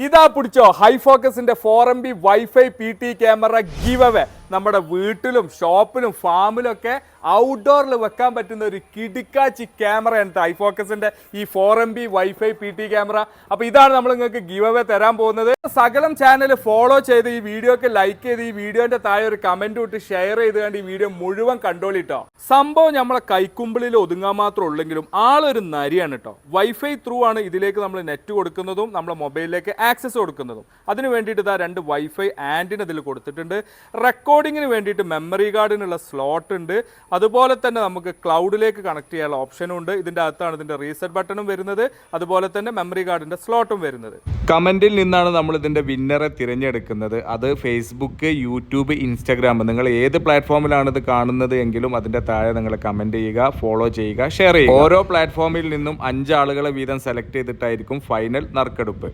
ഇതാ പിടിച്ചോ ഹൈഫോക്കസിന്റെ 4MB wifi PT camera give away. നമ്മുടെ വീട്ടിലും ഷോപ്പിലും ഫാമിലും ഒക്കെ ഔട്ട്ഡോറിൽ വെക്കാൻ പറ്റുന്ന ഒരു കിടുക്കാച്ചി ക്യാമറയാണ് ഹൈഫോക്കസിന്റെ ഈ 4MB വൈഫൈ PT ക്യാമറ. അപ്പൊ ഇതാണ് നമ്മൾ നിങ്ങൾക്ക് ഗിവ് അവേ തരാൻ പോകുന്നത്. സകലം ചാനൽ ഫോളോ ചെയ്ത് ഈ വീഡിയോക്ക് ലൈക്ക് ചെയ്ത് ഈ വീഡിയോന്റെ താഴെ ഒരു കമന്റ് ഇട്ട് ഷെയർ ചെയ്ത് കണ്ട് ഈ വീഡിയോ മുഴുവൻ കണ്ടോളിട്ടോ. സംഭവം നമ്മളെ കൈക്കുമ്പിളിൽ ഒതുങ്ങാൻ മാത്രം ഉള്ളെങ്കിലും ആളൊരു നരിയാണ് കേട്ടോ. വൈഫൈ ത്രൂ ആണ് ഇതിലേക്ക് നമ്മൾ നെറ്റ് കൊടുക്കുന്നതും നമ്മളെ മൊബൈലിലേക്ക് ആക്സസ് കൊടുക്കുന്നതും. അതിന് വേണ്ടിയിട്ട് ഇതാ 2 വൈഫൈ ആൻറ്റിന ഇതിൽ കൊടുത്തിട്ടുണ്ട്. റെക്കോർഡിങ്ങിന് വേണ്ടിയിട്ട് മെമ്മറി കാർഡിനുള്ള സ്ലോട്ട് ഉണ്ട്. അതുപോലെ തന്നെ നമുക്ക് ക്ലൗഡിലേക്ക് കണക്ട് ചെയ്യാനുള്ള ഓപ്ഷനും ഉണ്ട്. ഇതിൻ്റെ അകത്താണ് ഇതിൻ്റെ റീസെറ്റ് ബട്ടണും വരുന്നത്. അതുപോലെ തന്നെ മെമ്മറി കാർഡിൻ്റെ സ്ലോട്ടും വരുന്നത്. കമൻറ്റിൽ നിന്നാണ് നമ്മൾ ഇതിൻ്റെ വിന്നറെ തിരഞ്ഞെടുക്കുന്നത്. അത് ഫേസ്ബുക്ക്, യൂട്യൂബ്, ഇൻസ്റ്റാഗ്രാം, നിങ്ങൾ ഏത് പ്ലാറ്റ്ഫോമിലാണ് ഇത് കാണുന്നത് എങ്കിലും അതിൻ്റെ താഴെ നിങ്ങൾ കമൻറ്റ് ചെയ്യുക, ഫോളോ ചെയ്യുക, ഷെയർ ചെയ്യുക. ഓരോ പ്ലാറ്റ്ഫോമിൽ നിന്നും 5 ആളുകളെ വീതം സെലക്ട് ചെയ്തിട്ടായിരിക്കും ഫൈനൽ നറുക്കെടുപ്പ്.